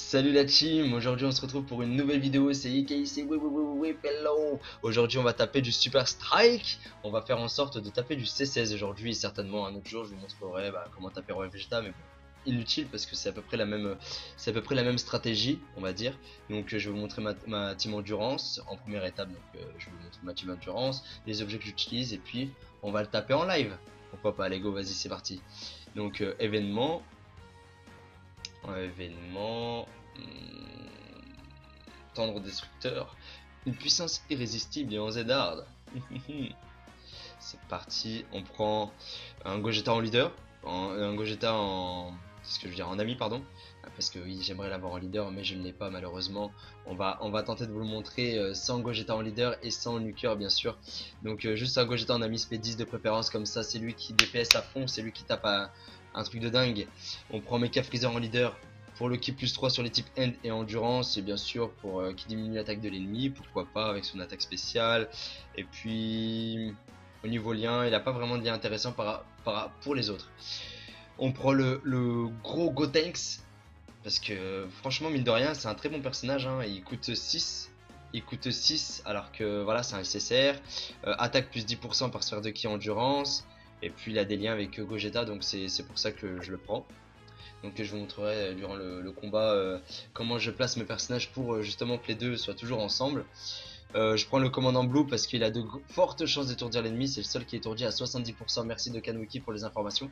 Salut la team, aujourd'hui on se retrouve pour une nouvelle vidéo, c'est IKC, oui, hello. Aujourd'hui on va taper du Super Strike, on va faire en sorte de taper du C16 aujourd'hui et certainement un autre jour je vous montrerai comment taper Royal Vegeta, mais bon, inutile parce que c'est à peu près la même stratégie on va dire. Donc je vais vous montrer ma team endurance en première étape, donc je vais vous montrer ma team endurance, les objets que j'utilise et puis on va le taper en live. Pourquoi pas, allez go, vas-y c'est parti. Donc événement, tendre destructeur, une puissance irrésistible et en Z-hard. C'est parti, on prend un Gogeta en leader, un Gogeta en... c'est ce que je veux dire, en ami pardon, parce que oui j'aimerais l'avoir en leader mais je ne l'ai pas malheureusement. On va tenter de vous le montrer sans Gogeta en leader et sans Nuker bien sûr. Donc juste un Gogeta en ami SP 10 de préférence, comme ça c'est lui qui DPS à fond, c'est lui qui tape un truc de dingue. On prend Mecha Freezer en leader pour le ki plus 3 sur les types End et Endurance, et bien sûr pour qui diminue l'attaque de l'ennemi, pourquoi pas avec son attaque spéciale. Et puis au niveau lien, il n'a pas vraiment de lien intéressant pour les autres. On prend le gros Gotenks, parce que franchement mine de rien c'est un très bon personnage, hein. Il coûte 6. Il coûte 6 alors que voilà c'est un SSR, attaque plus 10% par sphère de ki endurance, et puis il a des liens avec Gogeta, donc c'est pour ça que je le prends. Donc je vous montrerai durant le combat comment je place mes personnages pour justement que les deux soient toujours ensemble. Je prends le commandant Blue parce qu'il a de fortes chances d'étourdir l'ennemi, c'est le seul qui est étourdi à 70%, merci de Kanwiki pour les informations.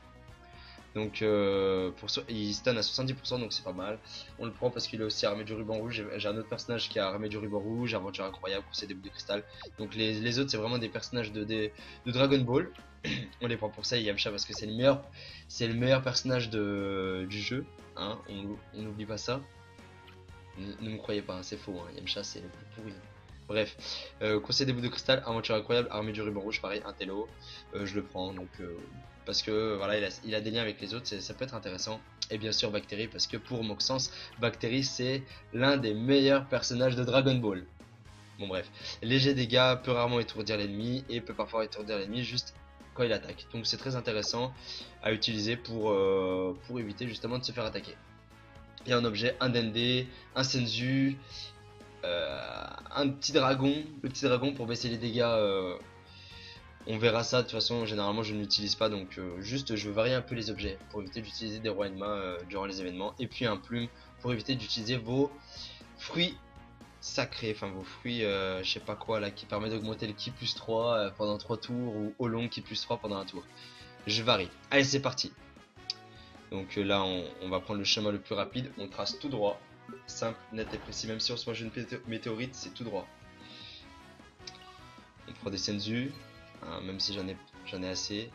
Donc il stun à 70%, donc c'est pas mal. On le prend parce qu'il est aussi armé du ruban rouge. J'ai un autre personnage qui est armé du ruban rouge, aventure incroyable, procédé boules de cristal. Donc les autres c'est vraiment des personnages de Dragon Ball. On les prend pour ça, et Yamcha parce que c'est le meilleur personnage du jeu, hein, on n'oublie pas ça. Ne me croyez pas, hein, c'est faux, hein, Yamcha c'est le plus pourri. Bref, conseil des boules de cristal, aventure incroyable, armée du ruban rouge, pareil, un télo, je le prends donc parce que voilà il a des liens avec les autres, ça peut être intéressant. Et bien sûr Bactérie parce que pour Moxens, Bactérie c'est l'un des meilleurs personnages de Dragon Ball. Bon bref, léger dégâts, peut rarement étourdir l'ennemi et peut parfois étourdir l'ennemi juste quand il attaque. Donc c'est très intéressant à utiliser pour éviter justement de se faire attaquer. Il y a un objet, un Dende, un Senzu, un petit dragon, le petit dragon pour baisser les dégâts. On verra ça, de toute façon généralement je ne l'utilise pas, donc juste je veux varier un peu les objets pour éviter d'utiliser des rois Enma durant les événements. Et puis un plume pour éviter d'utiliser vos fruits sacrés, enfin vos fruits je sais pas quoi là, qui permet d'augmenter le ki plus 3 pendant 3 tours, ou au long ki plus 3 pendant un tour. Je varie. Allez c'est parti. Donc là on va prendre le chemin le plus rapide, on trace tout droit, simple, net et précis, même si on se mange une météorite c'est tout droit. On prend des Senzu, hein, même si j'en ai assez.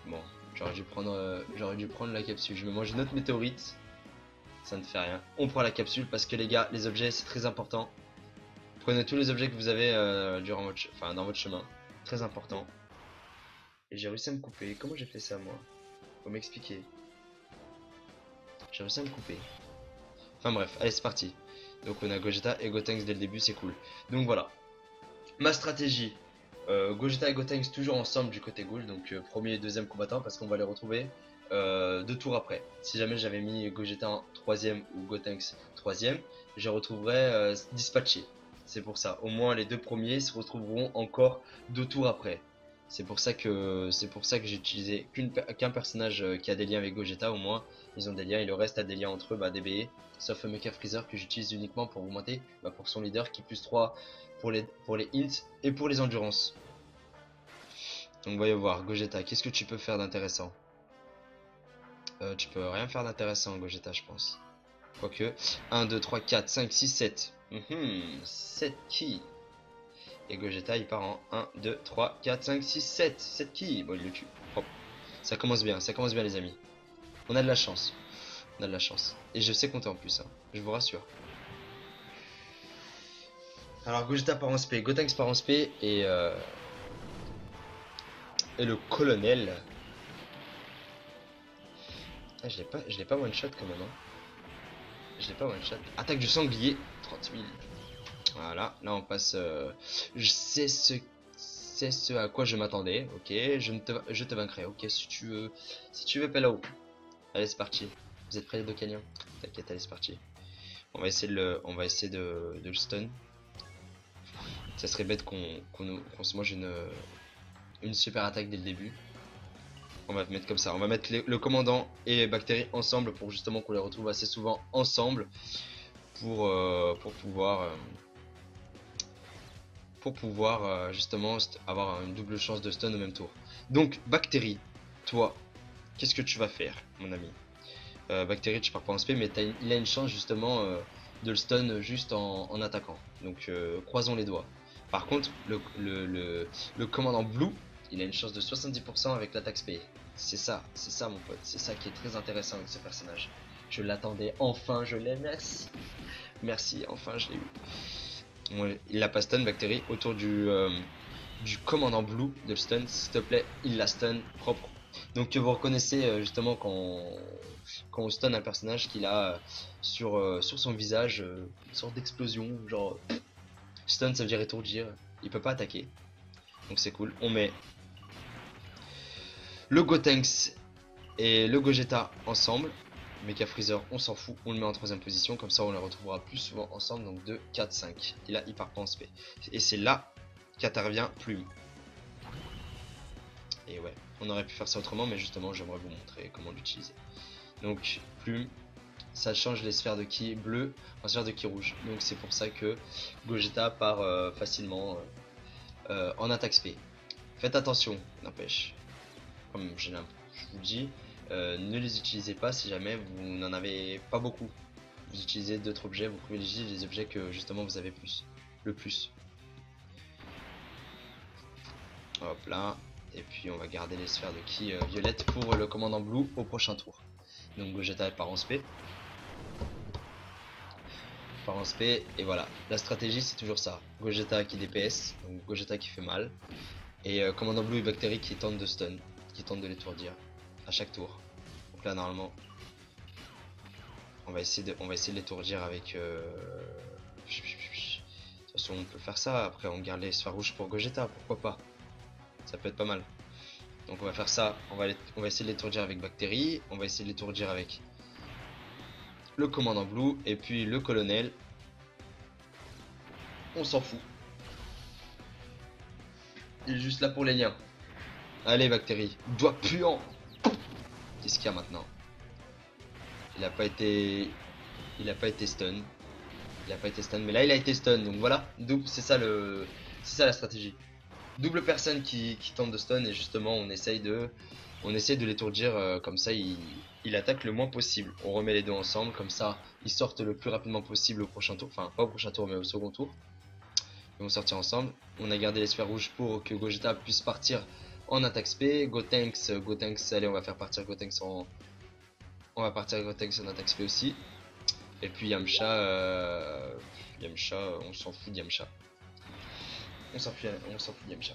Bon, j'aurais dû prendre la capsule, je me mange une autre météorite, ça ne fait rien. On prend la capsule parce que les gars, les objets c'est très important. Prenez tous les objets que vous avez dans votre chemin, très important. Et j'ai réussi à me couper, comment j'ai fait ça moi? Faut m'expliquer. J'ai réussi à me couper. Enfin bref, allez c'est parti. Donc on a Gogeta et Gotenks dès le début, c'est cool. Donc voilà. Ma stratégie. Gogeta et Gotenks toujours ensemble du côté gauche. Donc premier et deuxième combattant parce qu'on va les retrouver 2 tours après. Si jamais j'avais mis Gogeta en 3ème ou Gotenks 3ème, je retrouverais dispatché. C'est pour ça. Au moins les 2 premiers se retrouveront encore 2 tours après. C'est pour ça que j'ai utilisé qu'un personnage qui a des liens avec Gogeta. Au moins ils ont des liens et le reste a des liens entre eux, DBE, sauf Mecha Freezer que j'utilise uniquement pour augmenter pour son leader qui plus 3 pour les hints et pour les endurances. Donc voyons voir, Gogeta, qu'est-ce que tu peux faire d'intéressant? Tu peux rien faire d'intéressant Gogeta je pense. Quoique, 1, 2, 3, 4, 5, 6, 7. 7 ki. Et Gogeta il part en 1, 2, 3, 4, 5, 6, 7. 7 ki. Bon il le tue. Oh. Ça commence bien les amis. On a de la chance. On a de la chance. Et je sais compter en plus, hein. Je vous rassure. Alors Gogeta part en SP, Gotenks part en SP et le colonel. Ah, je l'ai pas one shot quand même, hein. Je l'ai pas one shot. Attaque du sanglier, 30 000. Voilà, là on passe. Je sais ce à quoi je m'attendais. Ok, je te vaincrai. Ok, si tu veux Pelao. Allez c'est parti. Vous êtes prêts les deux Kenyans? T'inquiète, allez c'est parti. On va essayer de le stun. Ça serait bête qu'on se mange une super attaque dès le début. On va mettre comme ça. On va mettre le commandant et Bactéries ensemble pour justement qu'on les retrouve assez souvent ensemble pour pouvoir justement avoir une double chance de stun au même tour. Donc Bactéries, toi, qu'est-ce que tu vas faire, mon ami? Bactéries, tu pars pas en SP, mais il a une chance justement de le stun juste en attaquant. Donc croisons les doigts. Par contre, le commandant Blue, il a une chance de 70% avec l'attaque SP. C'est ça mon pote, c'est ça qui est très intéressant avec ce personnage. Je l'attendais, enfin je l'ai, merci. Merci, enfin je l'ai eu. Ouais, il l'a pas stun, Bactérie, autour du commandant Blue de le stun, s'il te plaît, il la stun propre. Donc vous reconnaissez justement quand on stun un personnage qu'il a sur son visage une sorte d'explosion, genre stun ça veut dire étourdir, il peut pas attaquer, donc c'est cool. On met le Gotenks et le Gogeta ensemble, Mecha Freezer on s'en fout, on le met en troisième position, comme ça on les retrouvera plus souvent ensemble, donc 2, 4, 5, et là il part pas en SP, et c'est là qu'intervient Plume. Et ouais, on aurait pu faire ça autrement, mais justement j'aimerais vous montrer comment l'utiliser. Donc Plume, ça change les sphères de ki bleu en sphères de ki rouge. Donc c'est pour ça que Gogeta part facilement en attaque SP. Faites attention, n'empêche. Comme je vous dis, ne les utilisez pas si jamais vous n'en avez pas beaucoup. Vous utilisez d'autres objets, vous privilégiez les objets que justement vous avez plus. Le plus. Hop là. Et puis on va garder les sphères de ki violette pour le commandant blue au prochain tour. Donc Gogeta part en SP. Part en SP et voilà. La stratégie c'est toujours ça. Gogeta qui DPS, donc Gogeta qui fait mal. Et commandant blue et Bactéries qui tentent de stun, qui tentent de l'étourdir à chaque tour. Donc là normalement on va essayer de l'étourdir avec de toute façon on peut faire ça. Après on garde les sphères rouges pour Gogeta, pourquoi pas. Ça peut être pas mal. Donc on va faire ça, on va essayer de l'étourdir avec Bactéries, on va essayer de l'étourdir avec le commandant blue et puis le colonel. On s'en fout. Il est juste là pour les liens. Allez Bactéries, doigt puant. Qu'est-ce qu'il y a maintenant? Il a pas été stun. Il a pas été stun, mais là il a été stun. Donc voilà, c'est ça la stratégie. Double personne qui tente de stun et justement on essaye de l'étourdir comme ça il attaque le moins possible. On remet les deux ensemble comme ça ils sortent le plus rapidement possible au prochain tour, enfin pas au prochain tour mais au second tour. Ils vont sortir ensemble. On a gardé les sphères rouges pour que Gogeta puisse partir en attaque SP. Gotenks, allez on va faire partir Gotenks en attaque SP aussi. Et puis Yamcha, on s'en fout de Yamcha. On s'en fout de Yamcha.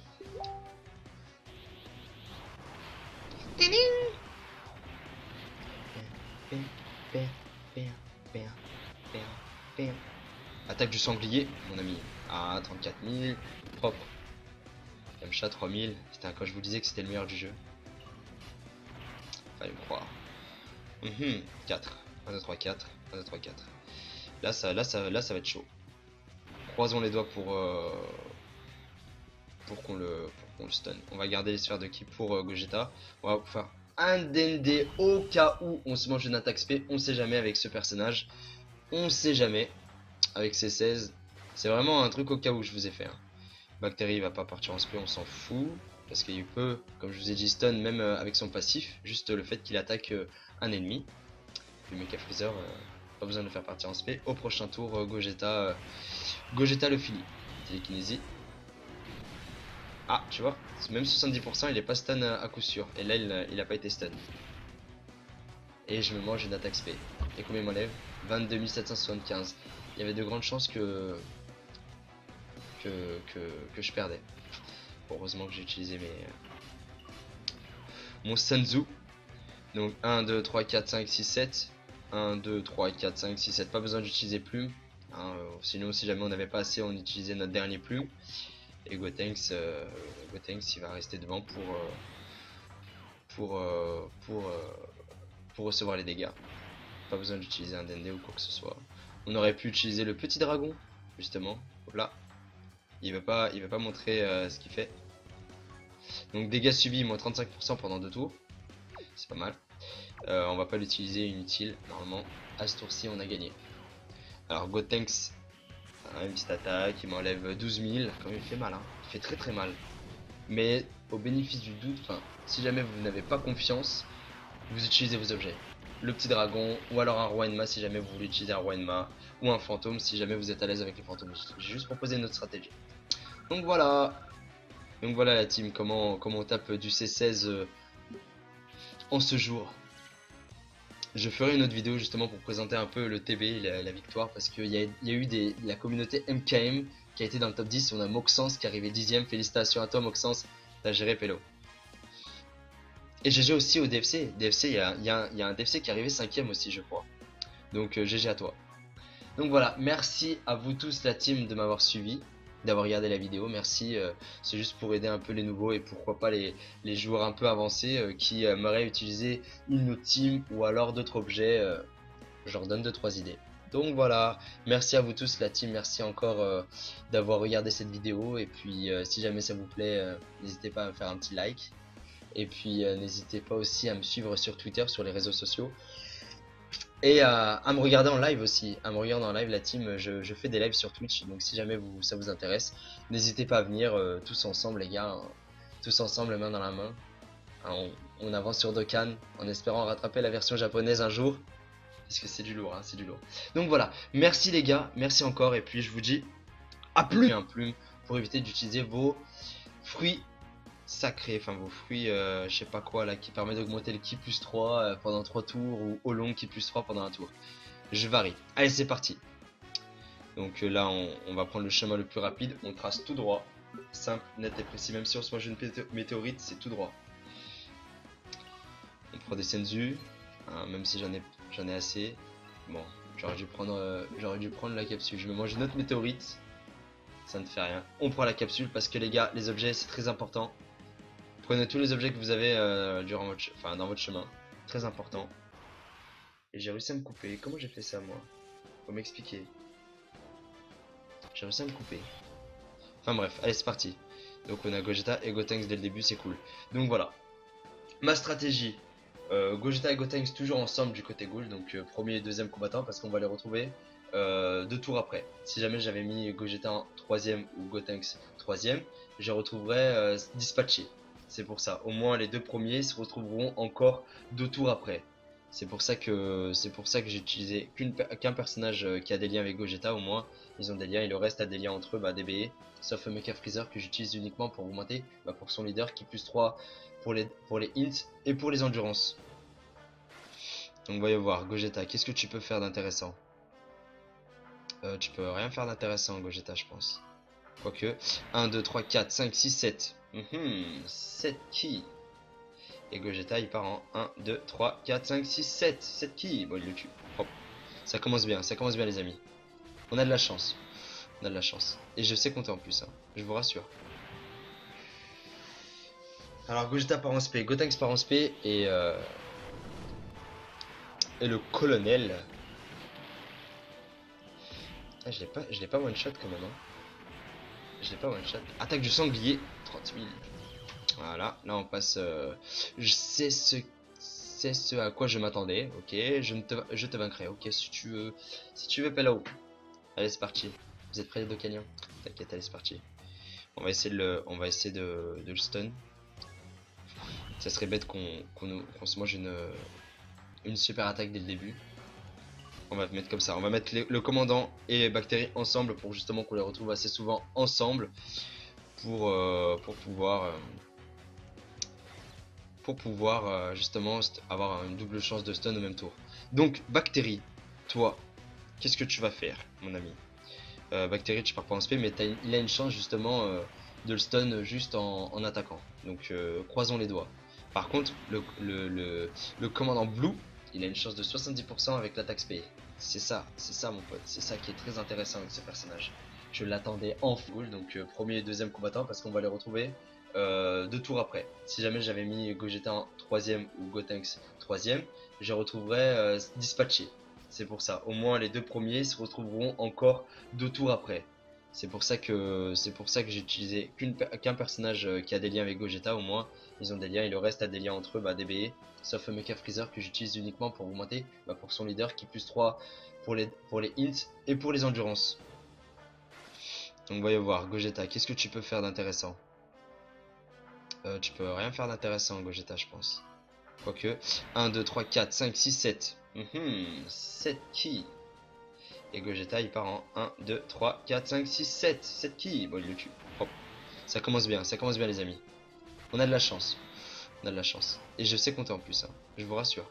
Attaque du sanglier, mon ami. Ah, 34 000, propre. Yamcha 3000. Putain, quand je vous disais que c'était le meilleur du jeu. Fallait me croire. 4. 1, 2, 3, 4. 1, 2, 3, 4. Là, ça va être chaud. Croisons les doigts pour qu'on le stun. On va garder les sphères de ki pour Gogeta. On va faire un DND au cas où on se mange une attaque SP. On sait jamais avec ce personnage. On sait jamais avec ces 16. C'est vraiment un truc au cas où je vous ai fait. Bactérie va pas partir en SP, on s'en fout. Parce qu'il peut, comme je vous ai dit, stun même avec son passif. Juste le fait qu'il attaque un ennemi. Le Mecha Freezer, pas besoin de le faire partir en SP. Au prochain tour, Gogeta le finit. Télékinésie. Ah, tu vois, même 70%, il est pas stun à coup sûr. Et là, il a pas été stun. Et je me mange une attaque SP. Et combien il m'enlève? 22 775. Il y avait de grandes chances que je perdais. Bon, heureusement que j'ai utilisé mon Sanzu. Donc 1, 2, 3, 4, 5, 6, 7. 1, 2, 3, 4, 5, 6, 7. Pas besoin d'utiliser plume. Sinon, si jamais on n'avait pas assez, on utilisait notre dernier plume. Et Gotenks, il va rester devant pour recevoir les dégâts. Pas besoin d'utiliser un DND ou quoi que ce soit. On aurait pu utiliser le petit dragon, justement. Là, il va pas montrer ce qu'il fait. Donc dégâts subis moins 35% pendant 2 tours. C'est pas mal. On va pas l'utiliser inutile. Normalement, à ce tour-ci, on a gagné. Alors Gotenks, une petite attaque, il m'enlève 12 000. Quand même, il fait mal, hein. Il fait très très mal. Mais au bénéfice du doute, enfin, si jamais vous n'avez pas confiance, vous utilisez vos objets. Le petit dragon, ou alors un roi Enma si jamais vous voulez utiliser un roi Enma, ou un fantôme si jamais vous êtes à l'aise avec les fantômes. J'ai juste proposé une autre stratégie. Donc voilà. Donc voilà la team, comment on tape du C16 en ce jour. Je ferai une autre vidéo justement pour présenter un peu le TB, la victoire, parce qu'il y a eu la communauté MKM qui a été dans le top 10. On a Moxens qui est arrivé 10ème. Félicitations à toi Moxens, t'as géré Pélo. Et GG aussi au DFC. DFC, il y a un DFC qui est arrivé 5ème aussi, je crois. Donc GG à toi. Donc voilà, merci à vous tous la team de m'avoir suivi, d'avoir regardé la vidéo. Merci, c'est juste pour aider un peu les nouveaux et pourquoi pas les joueurs un peu avancés qui aimeraient utiliser une autre team ou alors d'autres objets. Je leur donne 2-3 idées. Donc voilà, merci à vous tous la team, merci encore d'avoir regardé cette vidéo. Et puis si jamais ça vous plaît, n'hésitez pas à me faire un petit like. Et puis n'hésitez pas aussi à me suivre sur Twitter, sur les réseaux sociaux. Et à me regarder en live aussi, à me regarder en live la team, je fais des lives sur Twitch, donc si jamais ça vous intéresse, n'hésitez pas à venir tous ensemble les gars, hein, tous ensemble main dans la main. Hein, on avance sur Dokkan en espérant rattraper la version japonaise un jour, parce que c'est du lourd, hein, c'est du lourd. Donc voilà, merci les gars, merci encore, et puis je vous dis à plus un plume pour éviter d'utiliser vos fruits sacré, enfin vos fruits, je sais pas quoi là, qui permet d'augmenter le ki plus 3 pendant 3 tours, ou au long ki plus 3 pendant un tour. Je varie. Allez, c'est parti. Donc là, on va prendre le chemin le plus rapide, on trace tout droit, simple, net et précis, même si on se mange une météorite, c'est tout droit. On prend des senzu, hein, même si j'en ai assez. Bon, j'aurais dû prendre la capsule. Je me mange une autre météorite, ça ne fait rien. On prend la capsule parce que les gars, les objets, c'est très important. Prenez tous les objets que vous avez dans votre chemin. Très important. Et j'ai réussi à me couper. Comment j'ai fait ça moi? Faut m'expliquer. J'ai réussi à me couper. Enfin bref, allez c'est parti. Donc on a Gogeta et Gotenks dès le début, c'est cool. Donc voilà. Ma stratégie. Gogeta et Gotenks toujours ensemble du côté gauche. Donc premier et deuxième combattant parce qu'on va les retrouver 2 tours après. Si jamais j'avais mis Gogeta en 3ème ou Gotenks 3ème, je retrouverais dispatché. C'est pour ça, au moins les 2 premiers se retrouveront encore 2 tours après. C'est pour ça que j'ai utilisé qu'un personnage qui a des liens avec Gogeta. Au moins ils ont des liens et le reste a des liens entre eux, DBE, sauf Mecha Freezer que j'utilise uniquement pour augmenter pour son leader qui plus 3 pour les hints et pour les endurances. Donc voyons voir, Gogeta, qu'est-ce que tu peux faire d'intéressant? Tu peux rien faire d'intéressant Gogeta je pense. Quoique, 1, 2, 3, 4, 5, 6, 7. 7 ki. Et Gogeta il part en 1, 2, 3, 4, 5, 6, 7. 7 ki. Bon il le tue. Hop. Ça commence bien les amis. On a de la chance. On a de la chance. Et je sais compter en plus, hein. Je vous rassure. Alors Gogeta part en SP, Gotenks part en SP et le colonel. Ah, je l'ai pas one shot quand même, hein. Je l'ai pas one shot. Attaque du sanglier, 30 000. Voilà, là on passe. Je sais ce à quoi je m'attendais. Ok, je te vaincrai. Ok, si tu veux Pelao. Allez, c'est parti. Vous êtes prêts les Dokkaniens? T'inquiète, allez, c'est parti. On va essayer de le stun. Ça serait bête qu'on se mange une super attaque dès le début. On va mettre comme ça. On va mettre le commandant et les bactéries ensemble pour justement qu'on les retrouve assez souvent ensemble pour pouvoir justement avoir une double chance de stun au même tour. Donc bactérie, toi, qu'est-ce que tu vas faire, mon ami? Bactérie, tu pars pas en SP, mais il a une chance justement de le stun juste en attaquant. Donc croisons les doigts. Par contre, le commandant Blue, il a une chance de 70% avec l'attaque SP. C'est ça mon pote, c'est ça qui est très intéressant avec ce personnage. Je l'attendais en full, donc premier et deuxième combattant parce qu'on va les retrouver 2 tours après. Si jamais j'avais mis Gogeta en 3ème ou Gotenks 3ème, je retrouverais dispatché. C'est pour ça. Au moins les deux premiers se retrouveront encore 2 tours après. C'est pour ça que j'ai utilisé qu'un personnage qui a des liens avec Gogeta. Au moins ils ont des liens et le reste a des liens entre eux, bah DBE. Sauf Mecha Freezer que j'utilise uniquement pour augmenter, pour son leader qui plus 3 pour les hints et pour les endurances. Donc voyons voir, Gogeta, qu'est-ce que tu peux faire d'intéressant? Tu peux rien faire d'intéressant Gogeta je pense. Quoique, 1, 2, 3, 4, 5, 6, 7. 7 ki. Et Gogeta il part en 1, 2, 3, 4, 5, 6, 7. 7 ki. Bon il le tue. Hop. Ça commence bien les amis. On a de la chance. On a de la chance. Et je sais compter en plus, hein. Je vous rassure.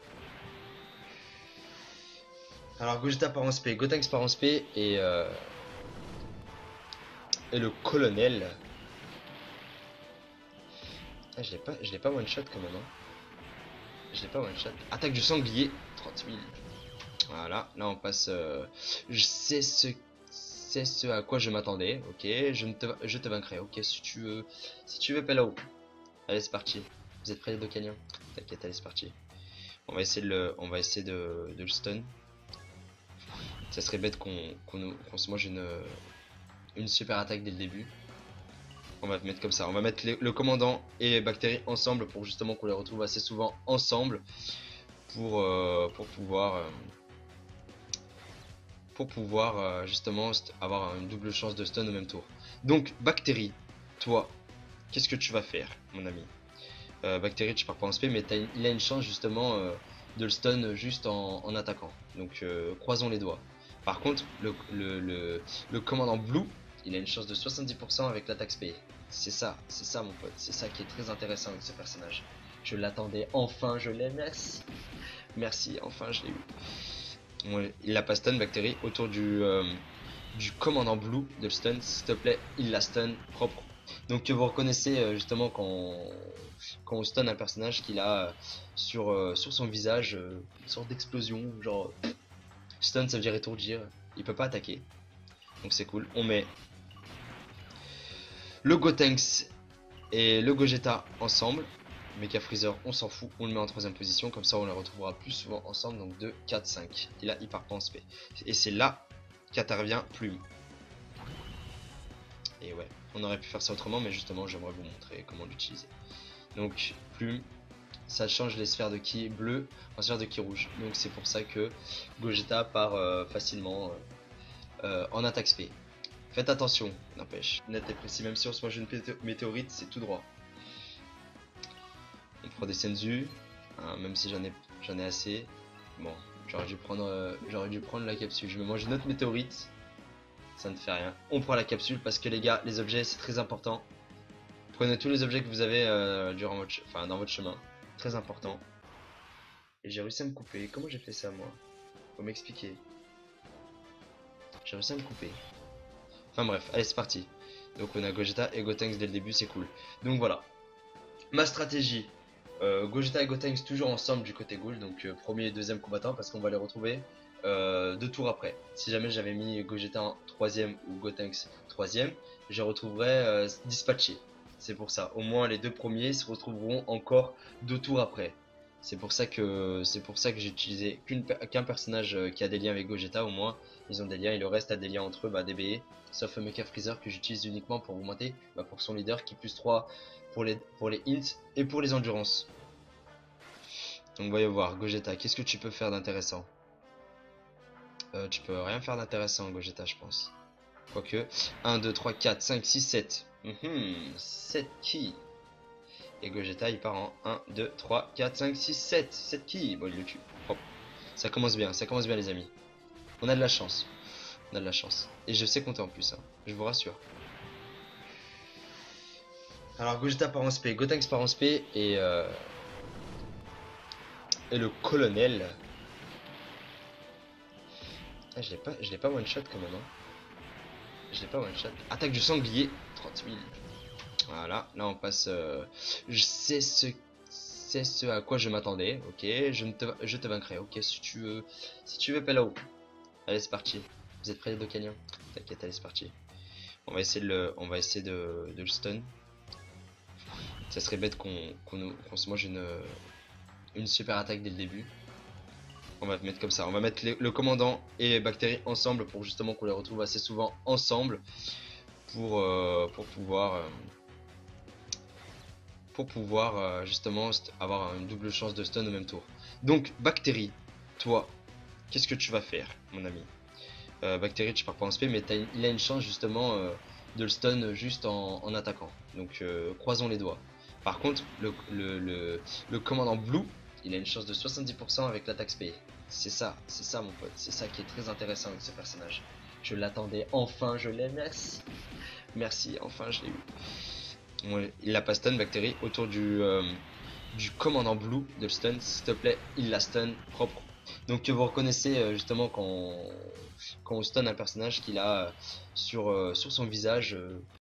Alors Gogeta part en SP, Gotenks part en SP et le colonel. Ah, je l'ai pas one shot quand même, hein. Je l'ai pas one shot. Attaque du sanglier, 30 000. Voilà, là on passe. C'est ce à quoi je m'attendais. Ok, je te vaincrai. Ok, si tu veux Pelao. Allez, c'est parti. Vous êtes prêts les deux caniens? T'inquiète, allez, c'est parti. On va essayer de le stun. Ça serait bête qu'on se mange une super attaque dès le début. On va mettre comme ça. On va mettre le commandant et Bactéries ensemble pour justement qu'on les retrouve assez souvent ensemble pour pouvoir justement avoir une double chance de stun au même tour. Donc Bactéries, toi, qu'est-ce que tu vas faire, mon ami? Bactéries, tu pars pas en SP, mais il a une chance justement de le stun juste en attaquant. Donc croisons les doigts. Par contre, le commandant Blue, il a une chance de 70% avec l'attaque SP. C'est ça mon pote. C'est ça qui est très intéressant avec ce personnage. Je l'attendais, enfin je l'ai, merci. Merci, enfin je l'ai eu. Ouais, il l'a pas stun, Bactéries, autour du commandant Blue de le stun, s'il te plaît, il la stun propre. Donc vous reconnaissez justement quand on stun un personnage qu'il a sur son visage une sorte d'explosion, genre stun ça veut dire étourdir, il peut pas attaquer, donc c'est cool. On met le Gotenks et le Gogeta ensemble, Mecha Freezer on s'en fout, on le met en troisième position, comme ça on les retrouvera plus souvent ensemble, donc 2, 4, 5, et là il part pas en SP, et c'est là qu'intervient Plume. Et ouais, on aurait pu faire ça autrement, mais justement j'aimerais vous montrer comment l'utiliser. Donc Plume, ça change les sphères de ki bleu en sphères de ki rouge. Donc c'est pour ça que Gogeta part facilement en attaque spé. Faites attention, n'empêche. Net et précis, même si on se mange une météorite, c'est tout droit. On prend des Senzu, hein, même si j'en ai assez. Bon, j'aurais dû prendre la capsule. Je me mange une autre météorite. Ça ne fait rien. On prend la capsule parce que les gars, les objets c'est très important. Prenez tous les objets que vous avez dans votre chemin. Très important. Et j'ai réussi à me couper. Comment j'ai fait ça moi? Faut m'expliquer. J'ai réussi à me couper. Enfin bref, allez c'est parti. Donc on a Gogeta et Gotenks dès le début, c'est cool. Donc voilà. Ma stratégie. Gogeta et Gotenks toujours ensemble du côté ghoul. Donc premier et deuxième combattant parce qu'on va les retrouver 2 tours après. Si jamais j'avais mis Gogeta en 3ème ou Gotenks 3ème, je retrouverais dispatché. C'est pour ça. Au moins les deux premiers se retrouveront encore 2 tours après. C'est pour ça que j'ai utilisé qu'un personnage qui a des liens avec Gogeta. Au moins ils ont des liens et le reste a des liens entre eux, DBE. Sauf Mecha Freezer que j'utilise uniquement pour augmenter, pour son leader qui plus 3 pour les hints et pour les endurances. Donc voyons voir, Gogeta, qu'est-ce que tu peux faire d'intéressant? Tu peux rien faire d'intéressant Gogeta je pense. Quoique, 1, 2, 3, 4, 5, 6, 7. 7 ki. Et Gogeta il part en 1, 2, 3, 4, 5, 6, 7. 7 ki. Bon il le tue. Hop. Ça commence bien les amis. On a de la chance. On a de la chance. Et je sais compter en plus, hein. Je vous rassure. Alors Gogeta part en SP, Gotenks part en SP et le colonel. Ah, je l'ai pas one shot quand même, hein. Je l'ai pas one shot. Attaque du sanglier, 30 000. Voilà, là on passe. C'est ce à quoi je m'attendais. Ok, je te vaincrai. Ok, si tu veux Pelao. Allez, c'est parti. Vous êtes prêts les deux caniens? T'inquiète, allez, c'est parti. On va essayer de le stun. Ça serait bête qu'on se mange une super attaque dès le début. On va mettre comme ça. On va mettre le commandant et Bactérie ensemble pour justement qu'on les retrouve assez souvent ensemble pour pouvoir justement avoir une double chance de stun au même tour. Donc Bactérie, toi, qu'est-ce que tu vas faire, mon ami? Bactérie, tu pars pas en SP, mais il a une chance justement de le stun juste en attaquant. Donc croisons les doigts. Par contre, le commandant Blue, il a une chance de 70% avec l'attaque spé. C'est ça mon pote. C'est ça qui est très intéressant avec ce personnage. Je l'attendais, enfin je l'ai, merci. Merci, enfin je l'ai eu. Ouais, il l'a pas stun, Bactérie, autour du commandant Blue de le stun, s'il te plaît, il la stun propre. Donc vous reconnaissez justement quand on stun un personnage qu'il a sur son visage